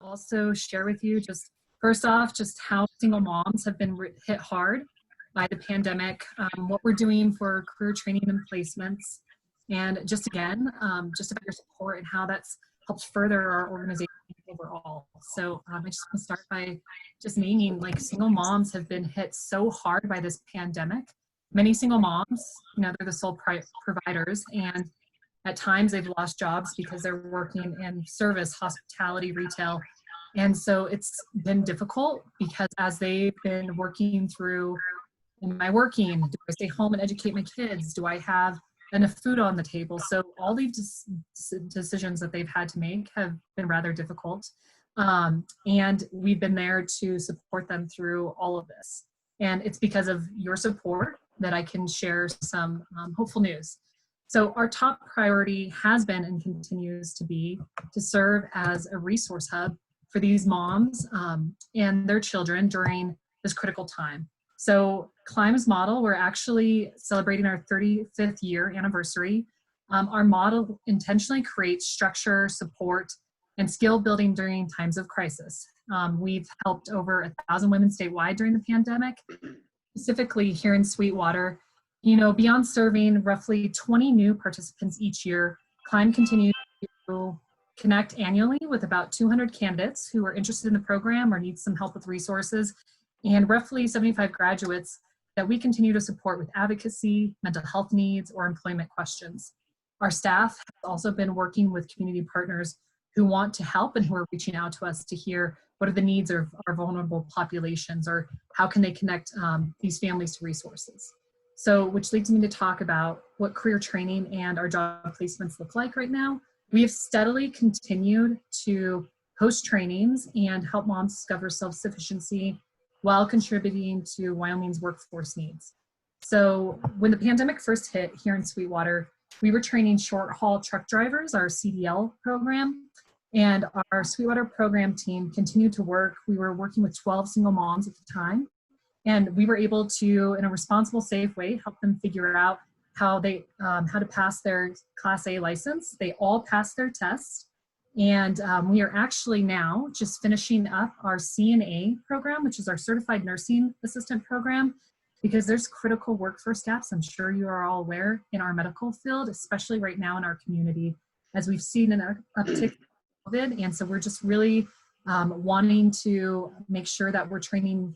also share with you just first off, just how single moms have been hit hard by the pandemic, what we're doing for career training and placements, and just again, just about your support and how that's helped further our organization overall. So I just want to start by just naming, like, single moms have been hit so hard by this pandemic. Many single moms, they're the sole providers, and at times they've lost jobs because they're working in service, hospitality, retail. And so it's been difficult because as they've been working through, am I working? Do I stay home and educate my kids? Do I have enough food on the table? So all these decisions that they've had to make have been rather difficult. And we've been there to support them through all of this. And it's because of your support that I can share some hopeful news. So our top priority has been and continues to be to serve as a resource hub for these moms and their children during this critical time. So Climb's model, we're actually celebrating our 35th year anniversary. Our model intentionally creates structure, support, and skill building during times of crisis. We've helped over 1,000 women statewide during the pandemic, specifically here in Sweetwater. Beyond serving roughly 20 new participants each year, Climb continues to connect annually with about 200 candidates who are interested in the program or need some help with resources, and roughly 75 graduates that we continue to support with advocacy, mental health needs, or employment questions. Our staff has also been working with community partners who want to help and who are reaching out to us to hear what are the needs of our vulnerable populations, or how can they connect these families to resources. So, which leads me to talk about what career training and our job placements look like right now. We have steadily continued to host trainings and help moms discover self-sufficiency while contributing to Wyoming's workforce needs. So when the pandemic first hit here in Sweetwater, we were training short haul truck drivers, our CDL program, and our Sweetwater program team continued to work. We were working with 12 single moms at the time, and we were able to, in a responsible, safe way, help them figure out how to pass their Class A license. They all passed their test. And we are actually now just finishing up our CNA program, which is our Certified Nursing Assistant program, because there's critical workforce gaps, I'm sure you are all aware, in our medical field, especially right now in our community, as we've seen an uptick in COVID. And so we're just really wanting to make sure that we're training,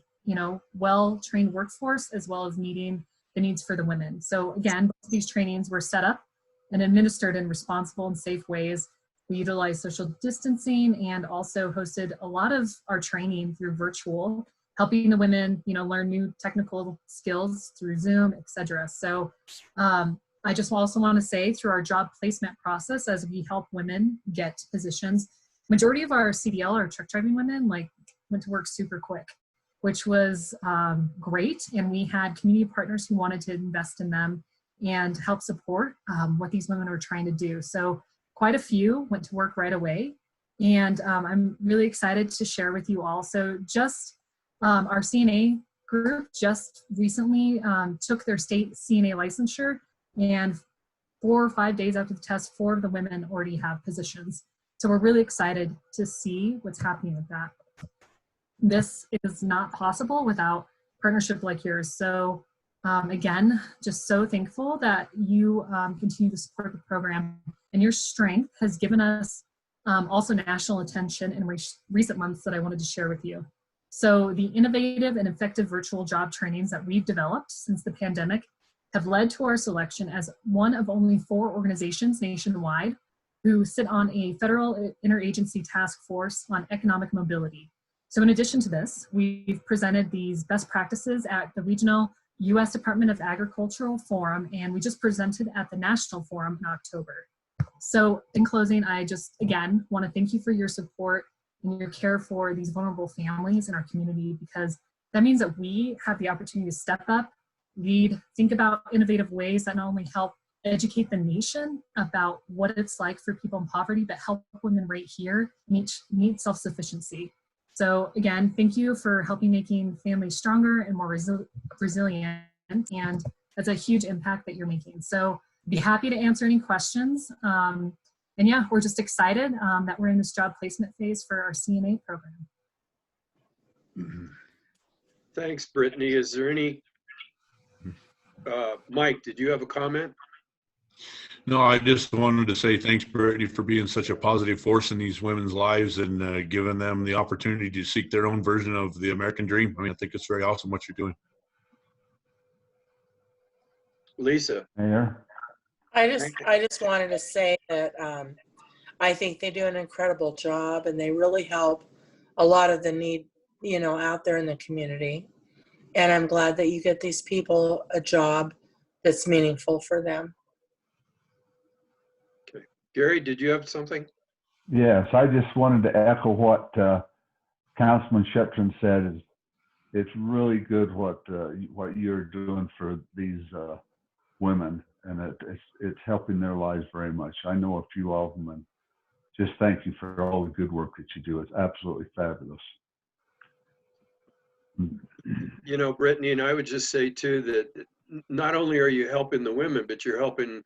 well-trained workforce, as well as meeting the needs for the women. So again, both of these trainings were set up and administered in responsible and safe ways. We utilized social distancing and also hosted a lot of our training through virtual, helping the women, learn new technical skills through Zoom, etc. So I just also want to say, through our job placement process, as we help women get positions, majority of our CDL, our truck driving women, went to work super quick, which was great. And we had community partners who wanted to invest in them and help support what these women were trying to do. So quite a few went to work right away. And I'm really excited to share with you all. So just our CNA group just recently took their state CNA licensure, and 4 or 5 days after the test, 4 of the women already have positions. So we're really excited to see what's happening with that. This is not possible without partnership like yours. So again, just so thankful that you continue to support the program, and your strength has given us also national attention in recent months that I wanted to share with you. So the innovative and effective virtual job trainings that we've developed since the pandemic have led to our selection as one of only 4 organizations nationwide who sit on a federal interagency task force on economic mobility. So in addition to this, we've presented these best practices at the regional U.S. Department of Agricultural Forum, and we just presented at the National Forum in October. So in closing, I just, again, want to thank you for your support and your care for these vulnerable families in our community, because that means that we have the opportunity to step up, lead, think about innovative ways that not only help educate the nation about what it's like for people in poverty, but help women right here meet self-sufficiency. So again, thank you for helping making families stronger and more resilient, and that's a huge impact that you're making. So be happy to answer any questions. yeah, we're just excited that we're in this job placement phase for our CNA program. Thanks, Brittany. Is there any, Mike, did you have a comment? No, I just wanted to say thanks, Brittany, for being such a positive force in these women's lives and giving them the opportunity to seek their own version of the American dream. I mean, I think it's very awesome what you're doing. Lisa. Mayor? I just wanted to say that I think they do an incredible job, and they really help a lot of the need, out there in the community. And I'm glad that you get these people a job that's meaningful for them. Okay. Gary, did you have something? Yes, I just wanted to echo what Councilman Shepton said. It's really good what you're doing for these women, and it's helping their lives very much. I know a few of them, and just thank you for all the good work that you do. It's absolutely fabulous. Brittany, and I would just say too that not only are you helping the women, but you're helping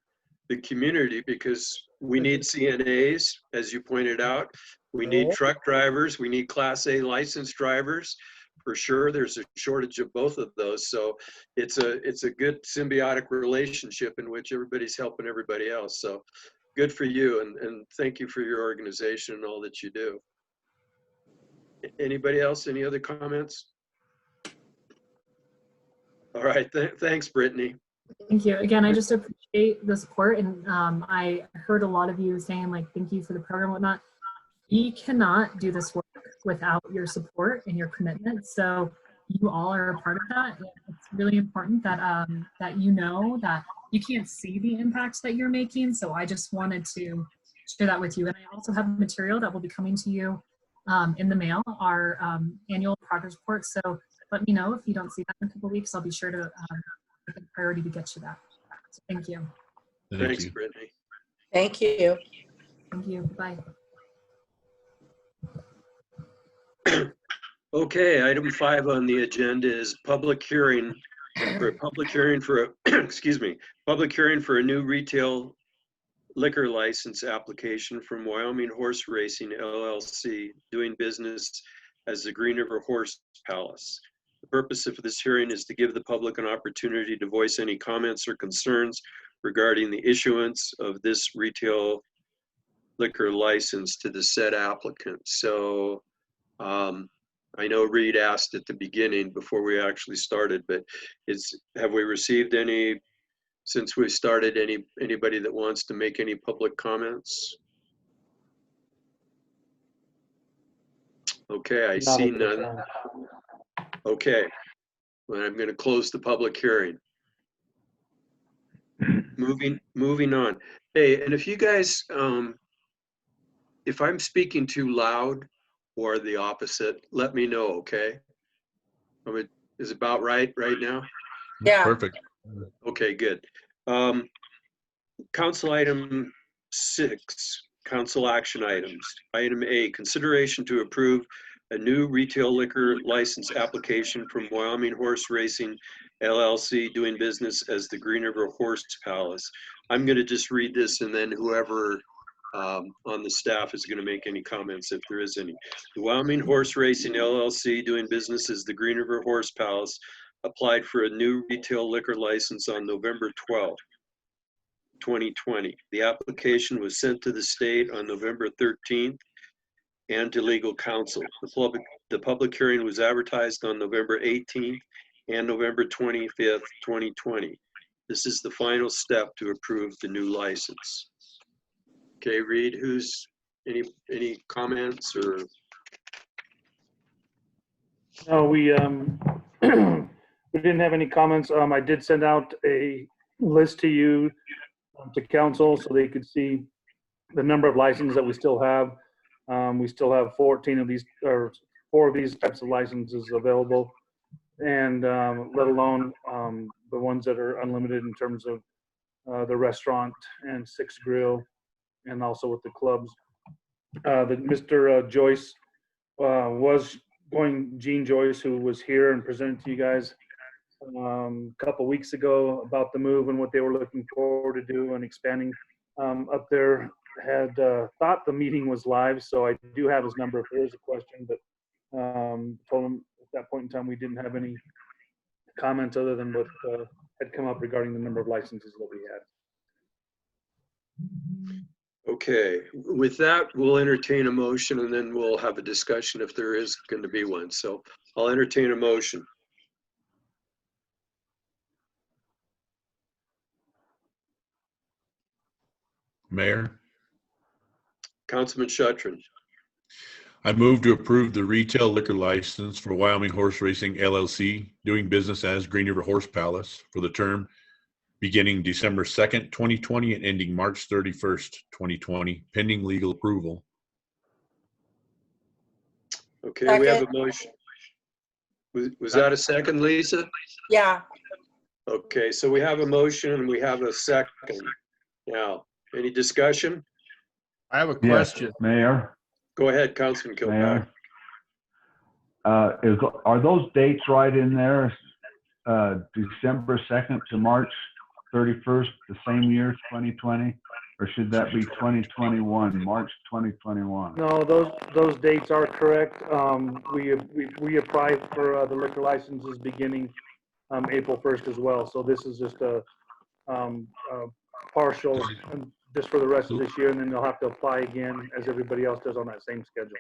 the community, because we need CNAs, as you pointed out. We need truck drivers. We need Class A licensed drivers. For sure, there's a shortage of both of those. So it's a good symbiotic relationship in which everybody's helping everybody else. So good for you, and thank you for your organization and all that you do. Anybody else? Any other comments? All right, thanks, Brittany. Thank you. Again, I just appreciate the support, and I heard a lot of you saying like, thank you for the program and whatnot. We cannot do this work without your support and your commitment. So you all are a part of that. It's really important that that that you can't see the impacts that you're making. So I just wanted to share that with you. And I also have material that will be coming to you in the mail, our annual progress report. So let me know if you don't see that in a couple of weeks. I'll be sure to make a priority to get you that. So thank you. Thanks, Brittany. Thank you. Thank you. Bye. Okay, item 5 on the agenda is public hearing for excuse me, public hearing for a new retail liquor license application from Wyoming Horse Racing LLC, doing business as the Green River Horse Palace. The purpose of this hearing is to give the public an opportunity to voice any comments or concerns regarding the issuance of this retail liquor license to the said applicant. So I know Reed asked at the beginning before we actually started, but have we received any, since we started, anybody that wants to make any public comments? Okay, I see none. Okay, well, I'm going to close the public hearing. Moving on. Hey, and if you guys, if I'm speaking too loud or the opposite, let me know, okay? Is it about right now? Yeah. Perfect. Okay, good. Council item 6, council action items. Item A, consideration to approve a new retail liquor license application from Wyoming Horse Racing LLC, doing business as the Green River Horse Palace. I'm going to just read this, and then whoever on the staff is going to make any comments if there is any. The Wyoming Horse Racing LLC, doing business as the Green River Horse Palace, applied for a new retail liquor license on November 12th, 2020. The application was sent to the state on November 13th and to legal counsel. The public hearing was advertised on November 18th and November 25th, 2020. This is the final step to approve the new license. Okay, Reed, any comments or? No, we we didn't have any comments. I did send out a list to you, to council, so they could see the number of licenses that we still have. We still have 14 of these, or 4 of these types of licenses available, and let alone the ones that are unlimited in terms of the restaurant and Six Grill, and also with the clubs. Mr. Joyce was going, Gene Joyce, who was here and presented to you guys a couple weeks ago about the move and what they were looking forward to do and expanding up there had thought the meeting was live, so I do have his number if there is a question, but told him at that point in time we didn't have any comments other than what had come up regarding the number of licenses that we had. Okay, with that, we'll entertain a motion and then we'll have a discussion if there is going to be one. So I'll entertain a motion. Mayor, Councilman Shuttron. I move to approve the retail liquor license for Wyoming Horse Racing LLC, doing business as Green River Horse Palace for the term beginning December 2nd, 2020 and ending March 31st, 2020, pending legal approval. Okay, we have a motion. Was that a second, Lisa? Yeah, Okay, so we have a motion and we have a second. Now, any discussion? I have a Yes, question. Mayor, Go ahead, Councilman Kilpatrick. Mayor. Are those dates right in there? December 2nd to March 31st, the same year, 2020? Or should that be 2021, March 2021? No, those dates are correct. We applied for the liquor licenses beginning April 1st as well. So this is just a partial, just for the rest of this year, and then they'll have to apply again as everybody else does on that same schedule.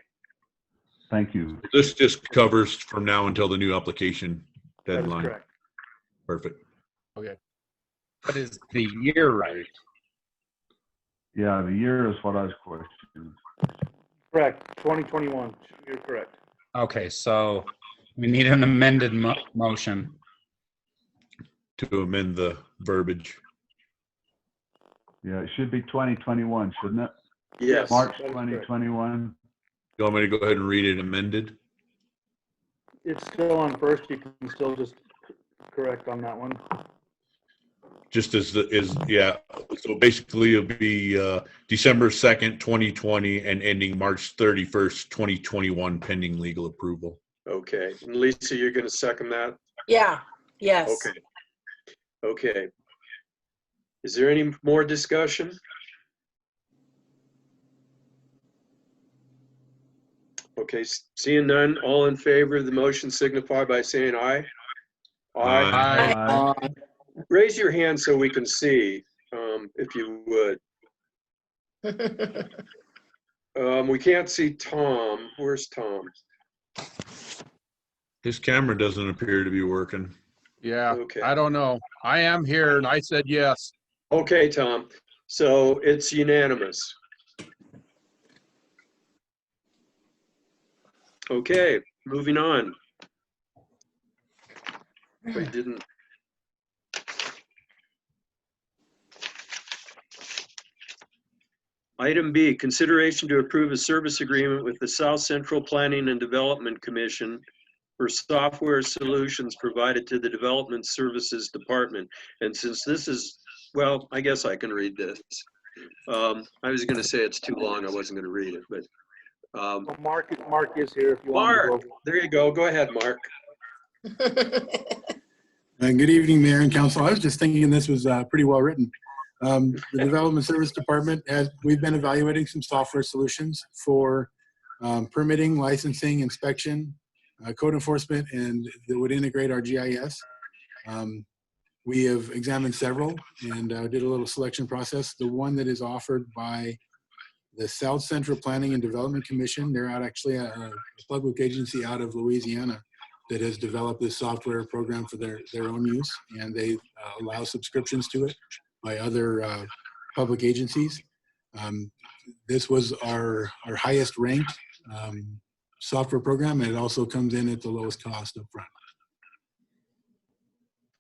Thank you. This just covers from now until the new application That is deadline. correct. Perfect. But is the year right? Yeah, the year is what I was questioning. Correct, 2021. You're correct. Okay, so we need an amended motion. To amend the verbiage. Yeah, it should be 2021, shouldn't it? Yes. March that is correct. 2021. You want me to go ahead and read it amended? It's still on first. You can still just correct on that one. Just as yeah. So basically it'll be December 2nd, 2020 and ending March 31st, 2021 pending legal approval. Okay, and Lisa, you're going to second that? yeah, yes. Okay. Okay. Is there any more discussion? Okay, seeing none, all in favor of the motion signify by saying aye. Aye. Aye. Raise your hand so we can see, if you would. We can't see Tom. Where's Tom? His camera doesn't appear to be working. Yeah, Okay. I don't know. I am here and I said yes. Okay, Tom. So it's unanimous. Okay, moving on. We didn't. Item B, consideration to approve a service agreement with the South Central Planning and Development Commission for software solutions provided to the Development Services Department. And since this is, well, I guess I can read this. I was going to say it's too long. I wasn't going to read it, but. Well, Mark is here if you want to Mark, go. there you go. Go ahead, Mark. Good evening, Mayor and Council. I was just thinking this was pretty well written. The Development Service Department, we've been evaluating some software solutions for permitting, licensing, inspection, code enforcement, and that would integrate our GIS. We have examined several and did a little selection process. The one that is offered by the South Central Planning and Development Commission, they're actually a public agency out of Louisiana that has developed this software program for their own use, and they allow subscriptions to it by other public agencies. This was our highest ranked software program, and it also comes in at the lowest cost up front.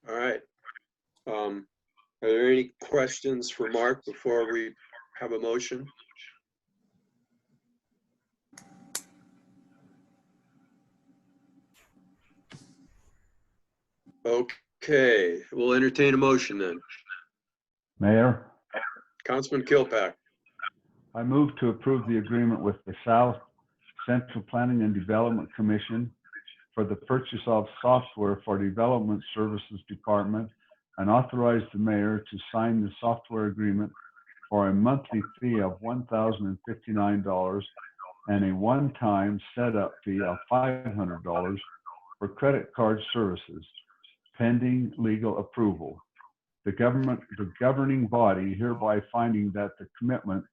All right. Are there any questions for Mark before we have a motion? Okay, we'll entertain a motion then. Mayor, Councilman Kilpack. I move to approve the agreement with the South Central Planning and Development Commission for the purchase of software for Development Services Department and authorize the mayor to sign the software agreement or a monthly fee of $1,059 and a one-time setup fee of $500 for credit card services, pending legal approval. The governing body hereby finding that the commitment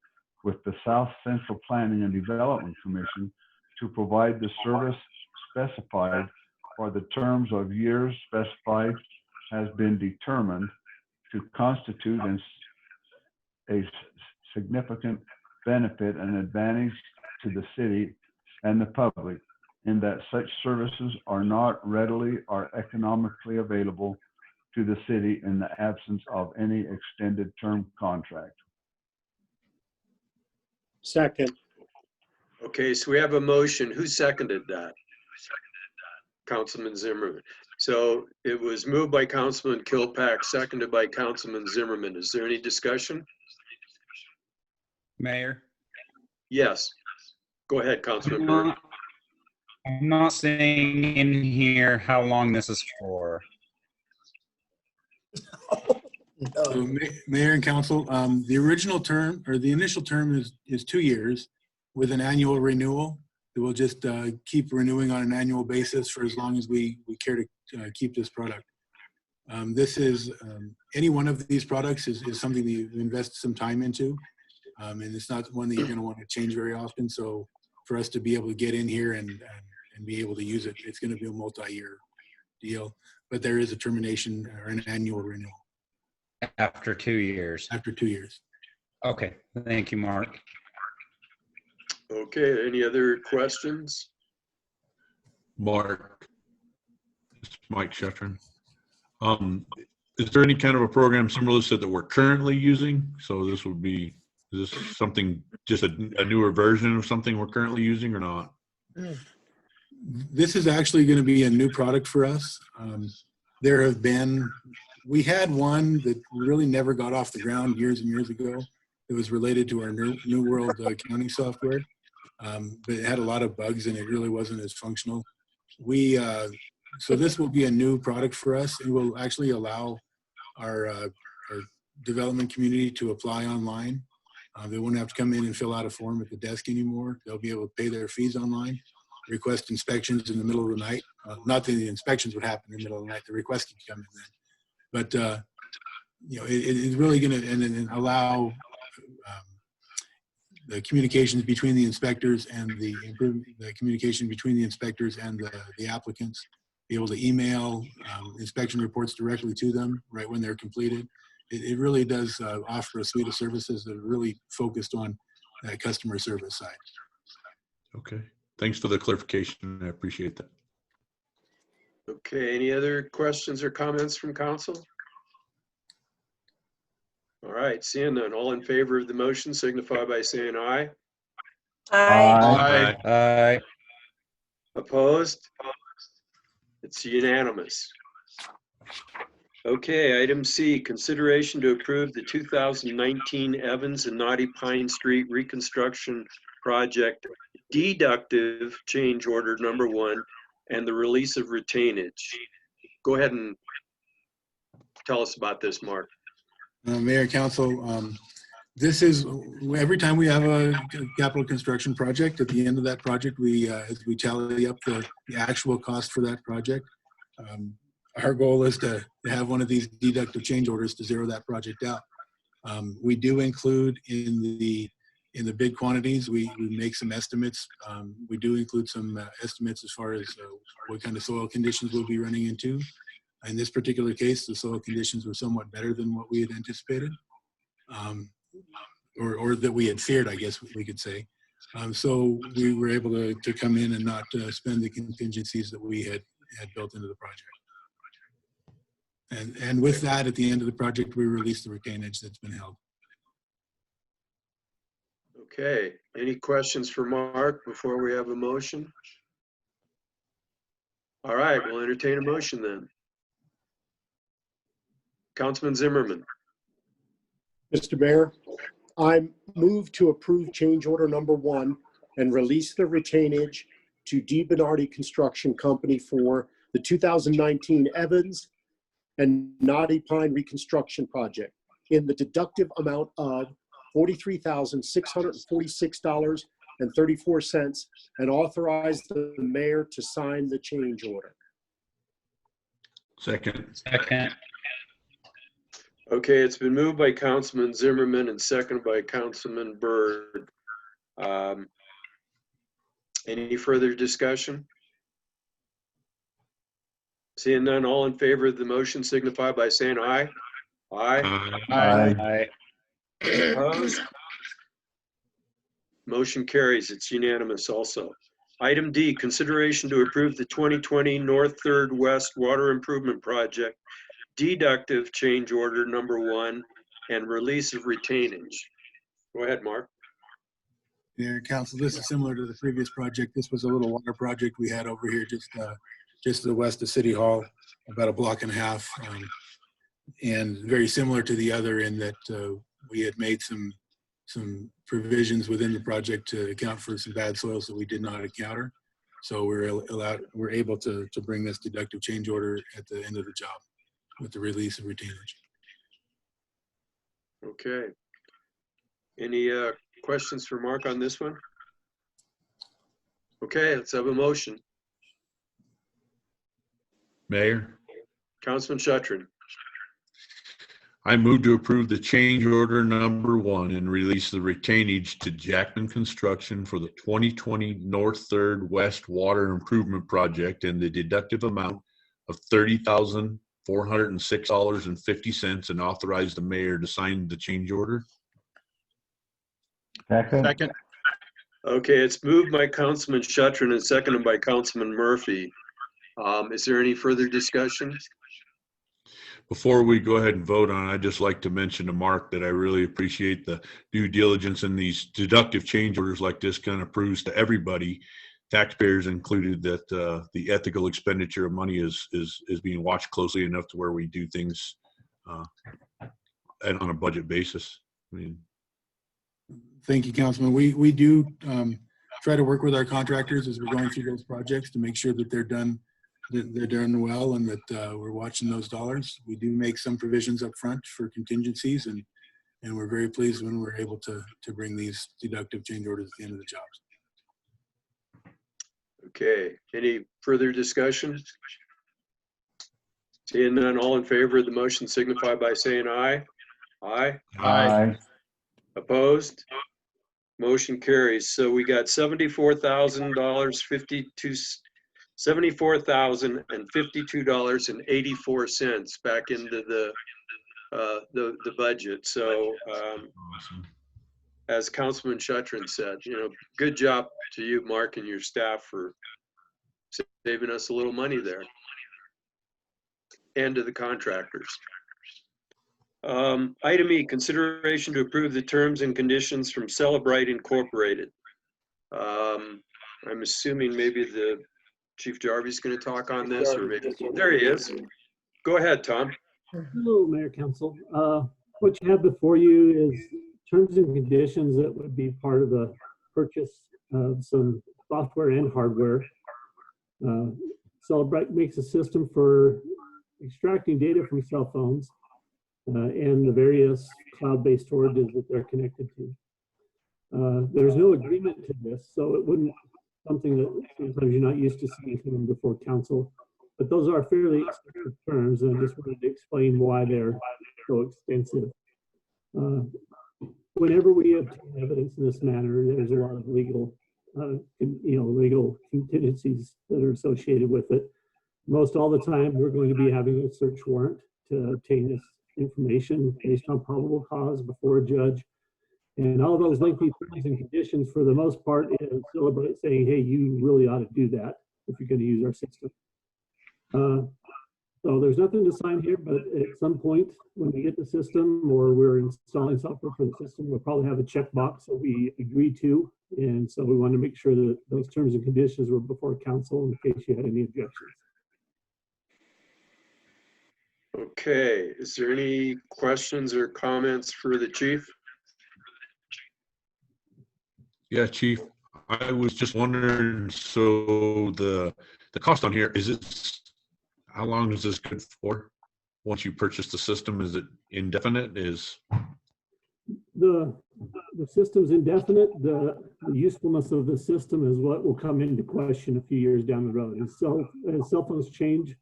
with the South Central Planning and Development Commission to provide the service specified for the terms of years specified has been determined to constitute a significant benefit and advantage to the city and the public, in that such services are not readily or economically available to the city in the absence of any extended term contract. Second. Okay, so we have a motion. Who seconded that? Councilman Zimmerman. So it was moved by Councilman Kilpack, seconded by Councilman Zimmerman. Is there any discussion? Mayor? Yes. Go ahead, Councilman I'm Burke. not, I'm not seeing in here how long this is for. So, Mayor and Council, the original term, or the initial term is 2 years with an annual renewal. It will just keep renewing on an annual basis for as long as we care to keep this product. This is, any one of these products is something that you invest some time into. And it's not one that you're gonna want to change very often. So for us to be able to get in here and be able to use it, it's gonna be a multi-year deal. But there is a termination or an annual renewal. After 2 years. After 2 years. Okay, thank you, Mark. Okay, any other questions? Mark, it's Mike Shetron. Is there any kind of a program similar to that we're currently using? So this would be, is this something, just a newer version of something we're currently using or not? This is actually going to be a new product for us. There have been, we had one that really never got off the ground years and years ago. It was related to our New World accounting software, but it had a lot of bugs and it really wasn't as functional. So this will be a new product for us. It will actually allow our development community to apply online. They won't have to come in and fill out a form at the desk anymore. They'll be able to pay their fees online, request inspections in the middle of the night. Not that the inspections would happen in the middle of the night, the request can come in then. But you know, it's really going to allow the communications between the inspectors and the communication between the inspectors and the applicants, be able to email inspection reports directly to them right when they're completed. It really does offer a suite of services that are really focused on that customer service side. Okay, thanks for the clarification. I appreciate that. Okay, any other questions or comments from council? All right, seeing none, all in favor of the motion signify by saying aye. Aye. Aye. Opposed? It's unanimous. Okay, item C, consideration to approve the 2019 Evans and Naughty Pine Street reconstruction project deductive change order number 1 and the release of retainage. Go ahead and tell us about this, Mark. Mayor and Council, this is, every time we have a capital construction project, at the end of that project, as we tally up the actual cost for that project, our goal is to have one of these deductive change orders to zero that project out. We do include in the bid quantities, we make some estimates. We do include some estimates as far as what kind of soil conditions we'll be running into. In this particular case, the soil conditions were somewhat better than what we had anticipated, or that we had feared, I guess we could say. So we were able to come in and not spend the contingencies that we had built into the project. And with that, at the end of the project, we released the retainage that's been held. Okay, any questions for Mark before we have a motion? All right, we'll entertain a motion then. Councilman Zimmerman. Mr. Mayor, I move to approve change order number 1 and release the retainage to D. Bernardi Construction Company for the 2019 Evans and Naughty Pine reconstruction project in the deductive amount of $43,646.34 and authorize the mayor to sign the change order. Second. Second. Okay, it's been moved by Councilman Zimmerman and seconded by Councilman Byrd. Any further discussion? Seeing none, all in favor of the motion signify by saying aye. Aye. Aye. Opposed? Motion carries. It's unanimous also. Item D, consideration to approve the 2020 North Third West Water Improvement Project deductive change order number 1 and release of retainage. Go ahead, Mark. Yeah, Council, this is similar to the previous project. This was a little water project we had over here just to the west of City Hall, about a block and a half. And very similar to the other in that we had made some provisions within the project to account for some bad soils that we did not encounter. So we're able to bring this deductive change order at the end of the job with the release of retainage. Okay. Any questions for Mark on this one? Okay, let's have a motion. Mayor, Councilman Shuttrin. I move to approve the change order number 1 and release the retainage to Jackman Construction for the 2020 North Third West Water Improvement Project and the deductive amount of $30,406.50 and authorize the mayor to sign the change order. Second. Okay, it's moved by Councilman Shuttrin and seconded by Councilman Murphy. Is there any further discussion? Before we go ahead and vote on it, I'd just like to mention to Mark that I really appreciate the due diligence in these deductive change orders like this. Kind of proves to everybody, taxpayers included, that the ethical expenditure of money is being watched closely enough to where we do things on a budget basis. I mean, Thank you, Councilman. We do try to work with our contractors as we're going through those projects to make sure that they're done well and that we're watching those dollars. We do make some provisions up front for contingencies, and we're very pleased when we're able to bring these deductive change orders at the end of the jobs. Okay, any further discussion? Seeing none, all in favor of the motion signify by saying aye. Aye. Aye. Opposed? Motion carries. So we got $74,052.84 back into the budget. So awesome. as Councilman Shuttrin said, good job to you, Mark, and your staff for saving us a little money there, and to the contractors. Item E, consideration to approve the terms and conditions from Celebrite Incorporated. I'm assuming maybe the Chief Jarvie's going to talk on this, or maybe there he is. Go ahead, Tom. Hello, Mayor Council. What you have before you is terms and conditions that would be part of the purchase of some software and hardware. Celebrite makes a system for extracting data from cell phones and the various cloud-based storages that they're connected to. There's no agreement to this, so it wouldn't something that sometimes you're not used to seeing coming before council. But those are fairly extensive terms, and I just wanted to explain why they're so extensive. Whenever we obtain evidence in this manner, there's a lot of legal, legal contingencies that are associated with it. Most all the time, we're going to be having a search warrant to obtain this information based on probable cause before a judge. And all those lengthy terms and conditions, for the most part, is Celebrite saying, hey, you really ought to do that if you're going to use our system. So there's nothing to sign here, but at some point when we get the system or we're installing software for the system, we'll probably have a checkbox that we agree to. And so we want to make sure that those terms and conditions were before council in case you had any objections. Okay, is there any questions or comments for the chief? Yeah, Chief, I was just wondering, so the cost on here, how long is this good for? Once you purchase the system, is it indefinite? The system's indefinite. The usefulness of the system is what will come into question a few years down the road. As cell phones change,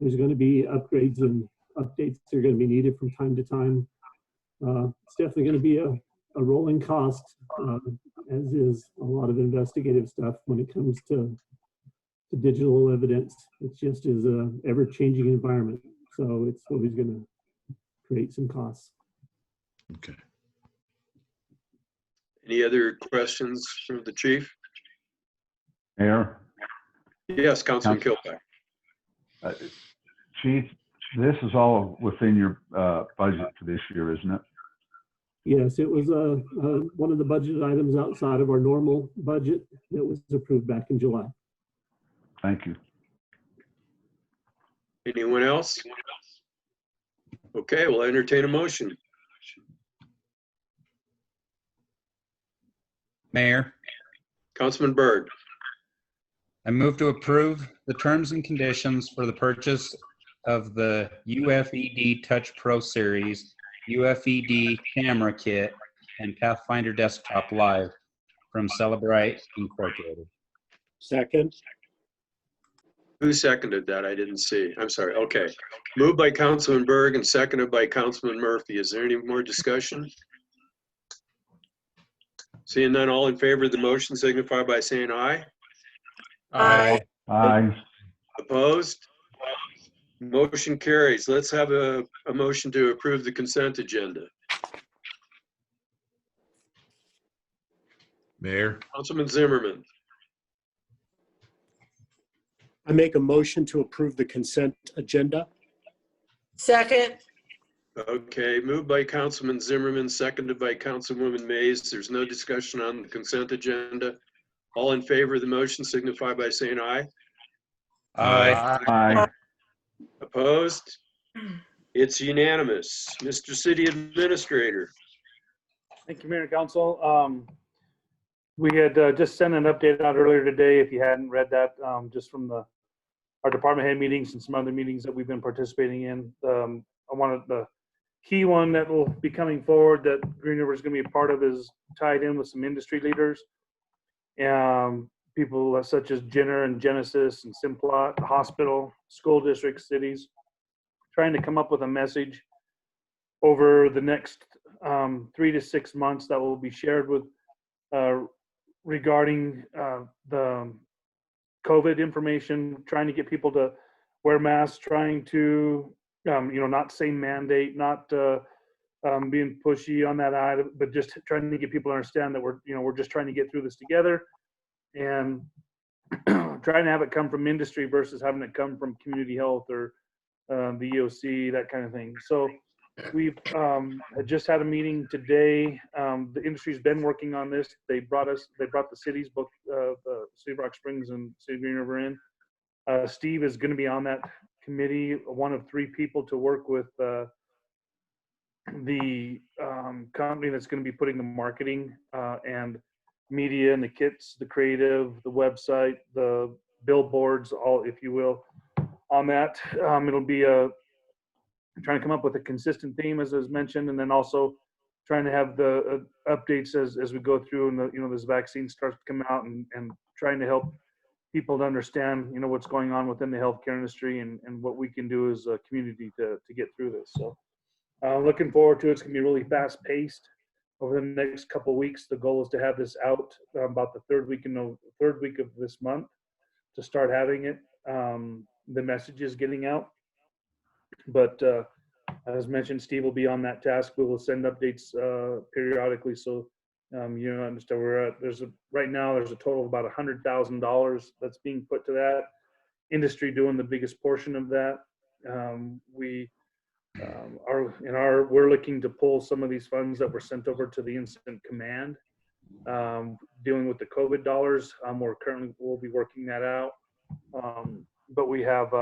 there's going to be upgrades and updates that are going to be needed from time to time. It's definitely going to be a rolling cost, as is a lot of investigative stuff when it comes to digital evidence. It just is a ever-changing environment, so it's always going to create some costs. Okay. Any other questions from the chief? Mayor, Yes, Councilman Kilpack. Chief, this is all within your budget for this year, isn't it? Yes, it was one of the budget items outside of our normal budget that was approved back in July. Thank you. Anyone else? Okay, we'll entertain a motion. Mayor, Councilman Byrd. I move to approve the terms and conditions for the purchase of the UFED Touch Pro Series, UFED Camera Kit, and Pathfinder Desktop Live from Celebrite Incorporated. Second. Who seconded that? I didn't see. I'm sorry. Okay. Moved by Councilman Berg and seconded by Councilman Murphy. Is there any more discussion? Seeing none, all in favor of the motion signify by saying aye. Aye. Aye. Opposed? Motion carries. Let's have a motion to approve the consent agenda. Mayor, Councilman Zimmerman. I make a motion to approve the consent agenda. Second. Okay, moved by Councilman Zimmerman, seconded by Councilwoman Mays. There's no discussion on the consent agenda. All in favor of the motion signify by saying aye. Aye. Aye. Opposed? It's unanimous. Mr. City Administrator. Thank you, Mayor and Council. We had just sent an update out earlier today, if you hadn't read that, just from our department head meetings and some other meetings that we've been participating in. I wanted the key one that will be coming forward that Green River is going to be a part of is tied in with some industry leaders. People such as Jenner and Genesis and Simplot, hospital, school districts, cities, trying to come up with a message over the next 3 to 6 months that will be shared with regarding the COVID information, trying to get people to wear masks, trying to, not say mandate, not being pushy on that item, but just trying to get people to understand that we're just trying to get through this together and trying to have it come from industry versus having it come from community health or the EOC, that kind of thing. So we've just had a meeting today. The industry's been working on this. They brought the cities, both the City of Rock Springs and City of Green River in. Steve is going to be on that committee, one of 3 people to work with the company that's going to be putting the marketing and media and the kits, the creative, the website, the billboards, all, if you will, on that. It'll be trying to come up with a consistent theme, as was mentioned, and then also trying to have the updates as we go through and this vaccine starts to come out and trying to help people to understand, what's going on within the healthcare industry and what we can do as a community to get through this. So looking forward to it. It's going to be really fast paced over the next couple of weeks. The goal is to have this out about the third week of this month to start having it. The message is getting out. But as mentioned, Steve will be on that task. We will send updates periodically, so you understand we're at. Right now there's a total of about $100,000 that's being put to that. Industry doing the biggest portion of that. We're looking to pull some of these funds that were sent over to the incident command, dealing with the COVID dollars. We'll be working that out, but we have.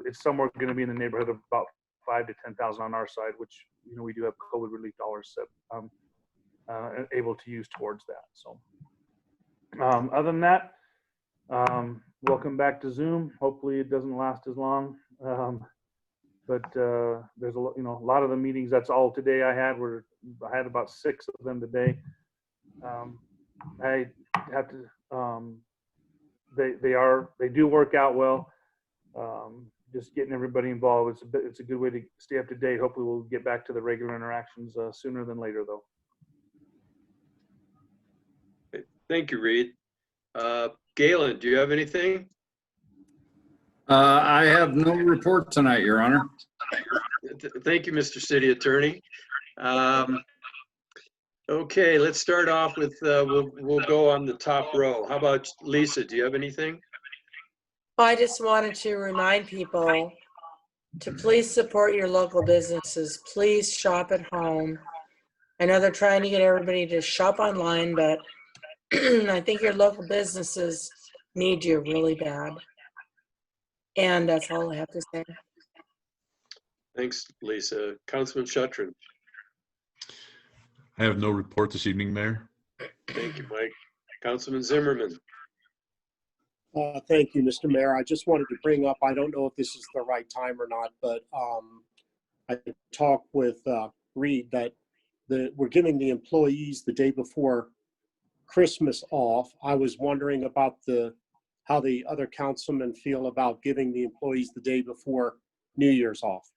It's somewhere going to be in the neighborhood of about 5,000 to 10,000 on our side, which we do have COVID relief dollars able to use towards that. So, other than that, welcome back to Zoom. Hopefully, it doesn't last as long. But there's a lot of the meetings. That's all today I had. I had about 6 of them today. I have to. They do work out well. Just getting everybody involved. It's a good way to stay up to date. Hopefully, we'll get back to the regular interactions sooner than later, though. Thank you, Reed. Galen, do you have anything? I have no report tonight, Your Honor. Thank you, Mr. City Attorney. Okay, let's start off with, we'll go on the top row. How about Lisa? Do you have anything? I just wanted to remind people to please support your local businesses. Please shop at home. I know they're trying to get everybody to shop online, but I think your local businesses need you really bad. And that's all I have to say. Thanks, Lisa. Councilman Shuttrin. I have no report this evening, Mayor. Thank you, Mike. Councilman Zimmerman. Thank you, Mr. Mayor. I just wanted to bring up, I don't know if this is the right time or not, but I talked with Reed that we're giving the employees the day before Christmas off. I was wondering about how the other councilmen feel about giving the employees the day before New Year's off.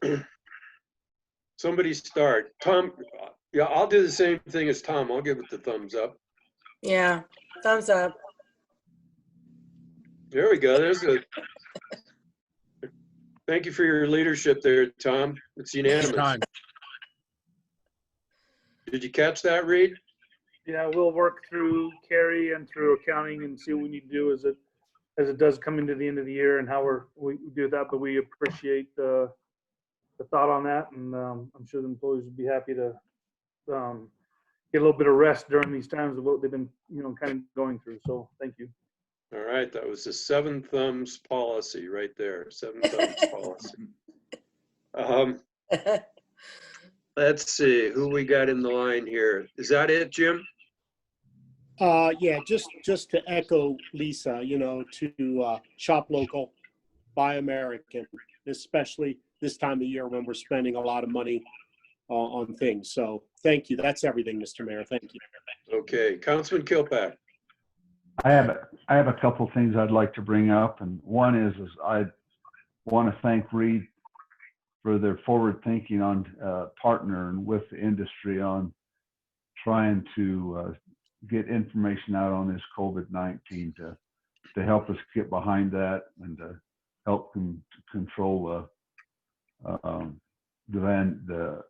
Okay. Somebody start. Tom, yeah, I'll do the same thing as Tom. I'll give it the thumbs up. Yeah, thumbs up. There we go. Thank you for your leadership there, Tom. It's unanimous. Did you catch that, Reed? Yeah, we'll work through Carrie and through accounting and see what we need to do as it does come into the end of the year and how we do that. But we appreciate the thought on that, and I'm sure the employees would be happy to get a little bit of rest during these times of what they've been, kind of going through. So thank you. All right, that was the 7 thumbs policy right there. 7 thumbs policy. Let's see who we got in the line here. Is that it, Jim? Yeah, just to echo Lisa, to shop local, buy American, especially this time of year when we're spending a lot of money on things. So thank you. That's everything, Mr. Mayor. Thank you. Okay, Councilman Kilpack. I have a couple things I'd like to bring up, and one is I want to thank Reed for their forward thinking on partnering with the industry on trying to get information out on this COVID-19 to help us get behind that and to help control the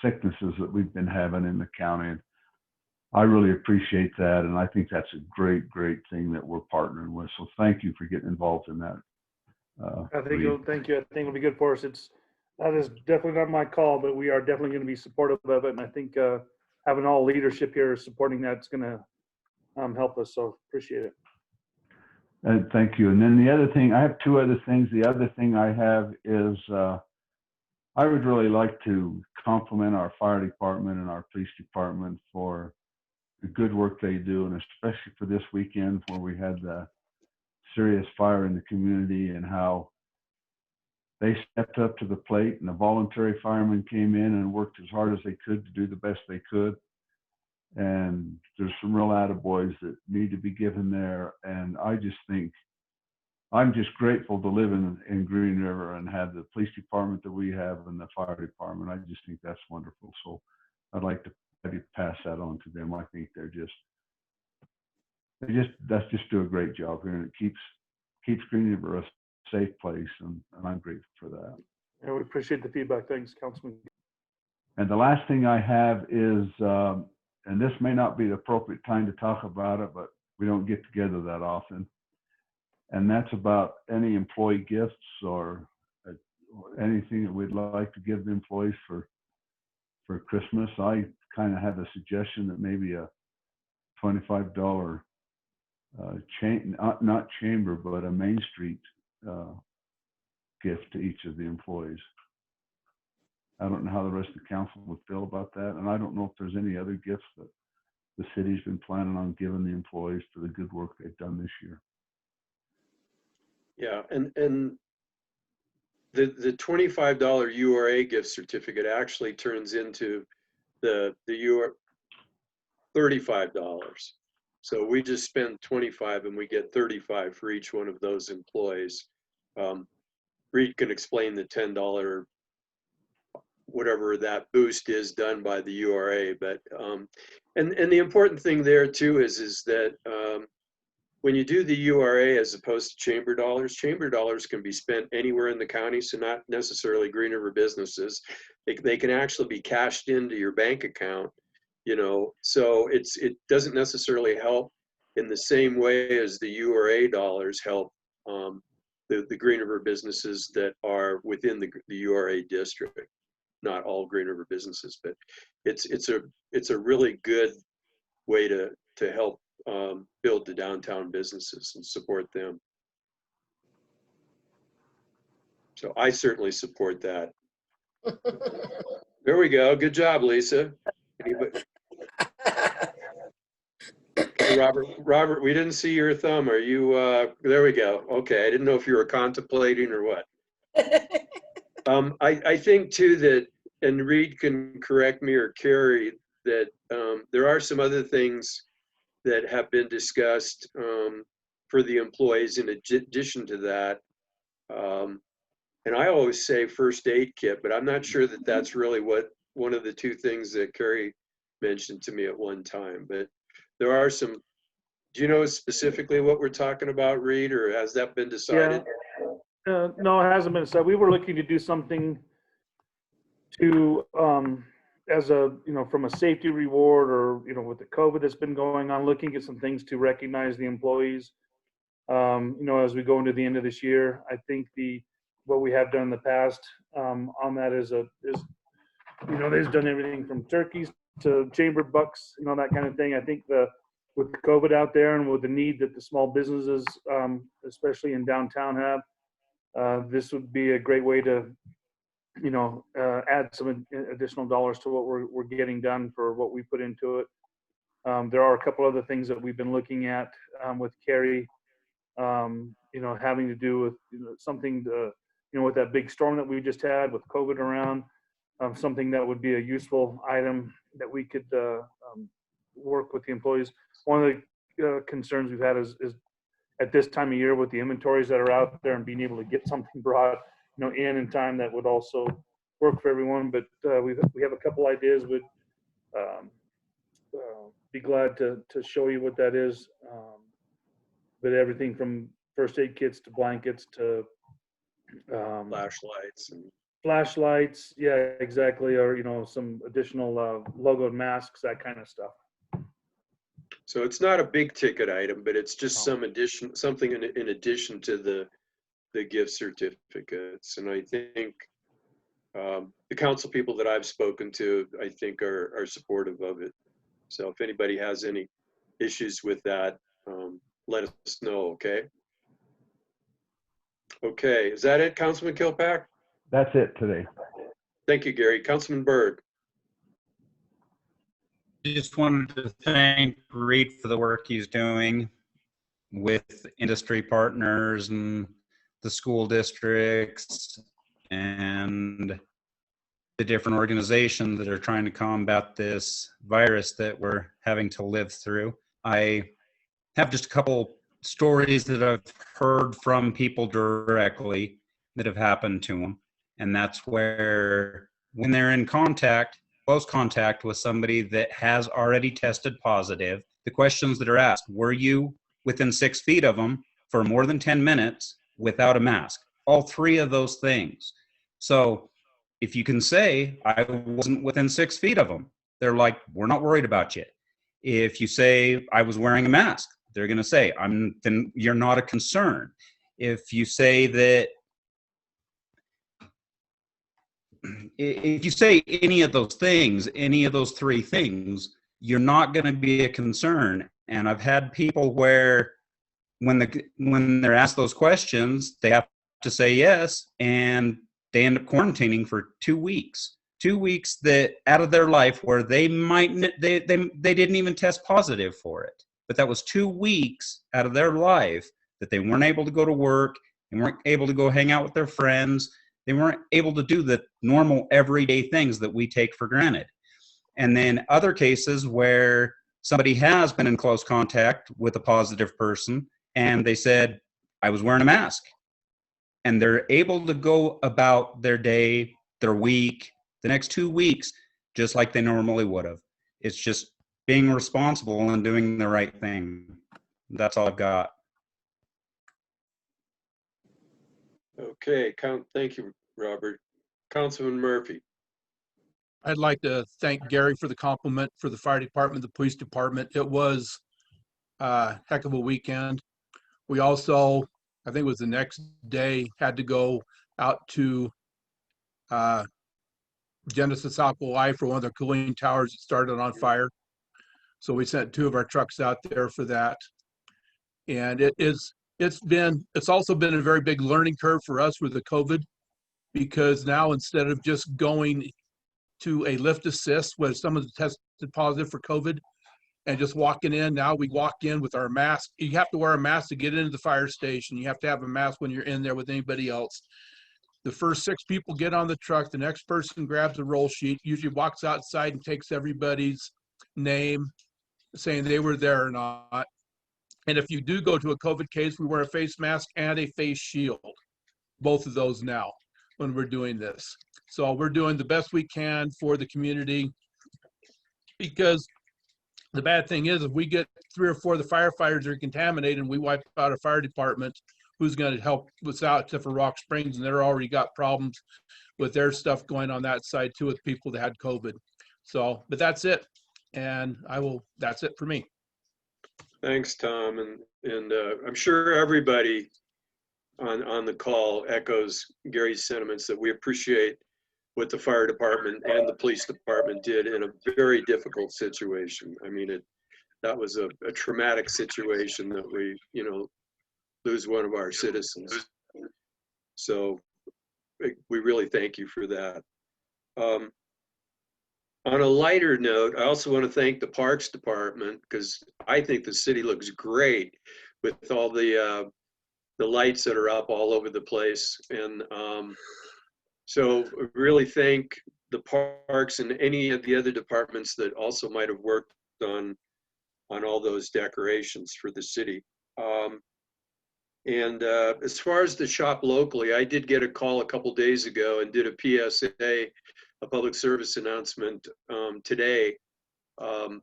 sicknesses that we've been having in the county. And I really appreciate that, and I think that's a great thing that we're partnering with. So thank you for getting involved in that. Thank you. I think it'll be good for us. That is definitely not my call, but we are definitely going to be supportive of it. And I think having all leadership here supporting that's going to help us. So appreciate it. And thank you. And then the other thing, I have 2 other things. The other thing I have is I would really like to compliment our fire department and our police department for the good work they do, and especially for this weekend where we had the serious fire in the community, and how they stepped up to the plate, and the voluntary firemen came in and worked as hard as they could to do the best they could. And there's some real attaboys that need to be given there. And I just think I'm just grateful to live in Green River and have the police department that we have and the fire department. I just think that's wonderful. So I'd like to pass that on to them. I think they just do a great job here, and it keeps Green River a safe place, and I'm grateful for that. Yeah, we appreciate the feedback. Thanks, Councilman. And the last thing I have is, and this may not be the appropriate time to talk about it, but we don't get together that often, and that's about any employee gifts or anything that we'd like to give the employees for Christmas. I kind of have a suggestion that maybe a $25 not chamber, but a Main Street gift to each of the employees. I don't know how the rest of the council would feel about that, and I don't know if there's any other gifts that the city's been planning on giving the employees for the good work they've done this year. Yeah, and the $25 URA gift certificate actually turns into the $35. So we just spend 25 and we get 35 for each one of those employees. Reed can explain the $10 whatever that boost is done by the URA, but and the important thing there too is that when you do the URA as opposed to chamber dollars can be spent anywhere in the county, so not necessarily Green River businesses. They can actually be cashed into your bank account, you know, so it doesn't necessarily help in the same way as the URA dollars help the Green River businesses that are within the URA district. Not all Green River businesses, but it's a really good way to help build the downtown businesses and support them. So I certainly support that. There we go. Good job, Lisa. Anybody? Okay, Robert, we didn't see your thumb. Are you, there we go. Okay, I didn't know if you were contemplating or what. I think too that, and Reed can correct me or Carrie, that there are some other things that have been discussed for the employees in addition to that. And I always say first aid kit, but I'm not sure that that's really what one of the two things that Carrie mentioned to me at one time. But there are some, do you know specifically what we're talking about, Reed, or has that been decided? Yeah. No, it hasn't been decided. We were looking to do something to, as a, you know, from a safety reward, or, you know, with the COVID that's been going on, looking at some things to recognize the employees. You know, as we go into the end of this year, I think what we have done in the past on that is, you know, they've done everything from turkeys to chamber bucks, you know, that kind of thing. I think with COVID out there and with the need that the small businesses, especially in downtown, have, this would be a great way to, you know, add some additional dollars to what we're getting done for what we put into it. There are a couple other things that we've been looking at with Carrie, you know, having to do with, you know, something to, you know, with that big storm that we just had with COVID around, something that would be a useful item that we could work with the employees. One of the concerns we've had is at this time of year with the inventories that are out there and being able to get something brought, you know, in time that would also work for everyone. But we have a couple ideas. Would be glad to show you what that is. But everything from first aid kits to blankets to flashlights, yeah, exactly, or, you know, some additional logoed masks, that kind of stuff. So it's not a big ticket item, but it's just something in addition to the gift certificates. And I think the council people that I've spoken to, I think are supportive of it. So if anybody has any issues with that, let us know, okay? Okay, is that it, Councilman Kilpack? That's it today. Thank you, Gary. Councilman Berg. Just wanted to thank Reed for the work he's doing with industry partners and the school districts and the different organizations that are trying to combat this virus that we're having to live through. I have just a couple stories that I've heard from people directly that have happened to them. And that's where when they're in close contact with somebody that has already tested positive, the questions that are asked, were you within 6 feet of them for more than 10 minutes without a mask? All three of those things. So if you can say, I wasn't within 6 feet of them, they're like, we're not worried about you. If you say, I was wearing a mask, they're going to say, then you're not a concern. If you say that, if you say any of those things, any of those three things, you're not going to be a concern. And I've had people where when they're asked those questions, they have to say yes, and they end up quarantining for 2 weeks 2 weeks that out of their life where they didn't even test positive for it. But that was 2 weeks out of their life that they weren't able to go to work, they weren't able to go hang out with their friends, they weren't able to do the normal everyday things that we take for granted. And then other cases where somebody has been in close contact with a positive person and they said, I was wearing a mask. And they're able to go about their day, their week, the next 2 weeks, just like they normally would have. It's just being responsible and doing the right thing. That's all I've got. Okay, thank you, Robert. Councilman Murphy. I'd like to thank Gary for the compliment for the fire department, the police department. It was a heck of a weekend. We also, I think it was the next day, had to go out to Genesis Alkali for one of their cooling towers that started on fire. So we sent 2 of our trucks out there for that. And it's also been a very big learning curve for us with the COVID, because now instead of just going to a lift assist where someone tested positive for COVID and just walking in, now we walk in with our mask. You have to wear a mask to get into the fire station. You have to have a mask when you're in there with anybody else. The first 6 people get on the truck. The next person grabs a roll sheet, usually walks outside and takes everybody's name, saying they were there or not. And if you do go to a COVID case, we wear a face mask and a face shield, both of those now when we're doing this. So we're doing the best we can for the community, because the bad thing is if we get 3 or 4 of the firefighters are contaminated and we wipe out a fire department, who's going to help us out except for Rock Springs? And they're already got problems with their stuff going on that side too with people that had COVID. So, but that's it. And that's it for me. Thanks, Tom. And I'm sure everybody on the call echoes Gary's sentiments that we appreciate what the fire department and the police department did in a very difficult situation. I mean, that was a traumatic situation that we, lose one of our citizens. So we really thank you for that. On a lighter note, I also want to thank the Parks Department, because I think the city looks great with all the lights that are up all over the place. And so really thank the parks and any of the other departments that also might have worked on all those decorations for the city. And as far as the shop locally, I did get a call a couple days ago and did a PSA, a public service announcement today on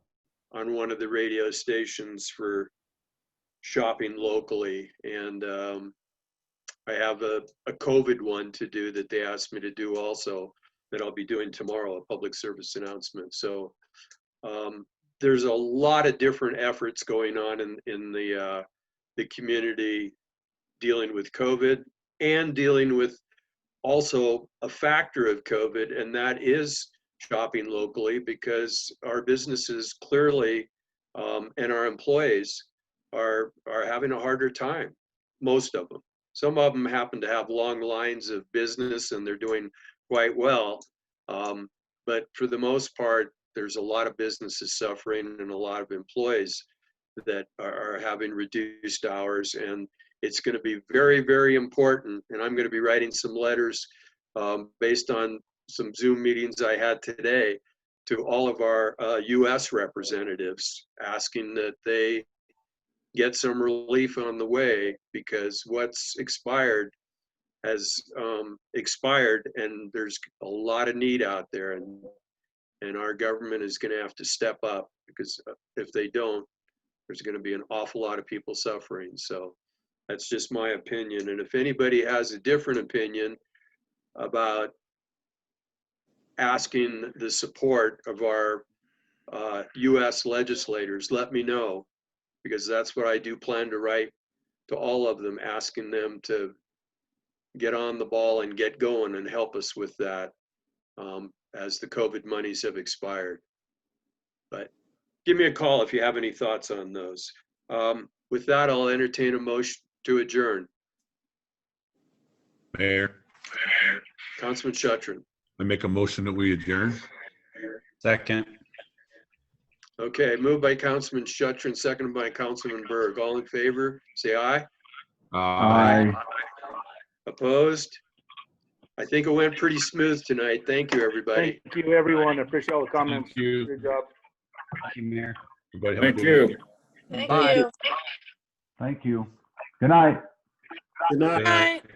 one of the radio stations for shopping locally. And I have a COVID one to do that they asked me to do also, that I'll be doing tomorrow, a public service announcement. So there's a lot of different efforts going on in the community dealing with COVID and dealing with also a factor of COVID, and that is shopping locally, because our businesses clearly and our employees are having a harder time, most of them. Some of them happen to have long lines of business and they're doing quite well. But for the most part, there's a lot of businesses suffering and a lot of employees that are having reduced hours. And it's going to be very, very important. And I'm going to be writing some letters based on some Zoom meetings I had today to all of our US representatives, asking that they get some relief on the way, because what's expired has expired, and there's a lot of need out there, and our government is going to have to step up, because if they don't, there's going to be an awful lot of people suffering. So that's just my opinion. And if anybody has a different opinion about asking the support of our US legislators, let me know, because that's what I do plan to write to all of them, asking them to get on the ball and get going and help us with that as the COVID monies have expired. But give me a call if you have any thoughts on those. With that, I'll entertain a motion to adjourn. Mayor. Councilman Shuttrin. I make a motion that we adjourn. Second. Okay, moved by Councilman Shuttron, seconded by Councilman Berg. All in favor, say aye. Aye. Opposed? I think it went pretty smooth tonight. Thank you, everybody. Thank you, everyone. I appreciate all the comments. Thank you. Good job. Thank you, Mayor. Everybody have a Thank good you. Thank Bye. you. Thank you. Good night. Good night. day. Bye.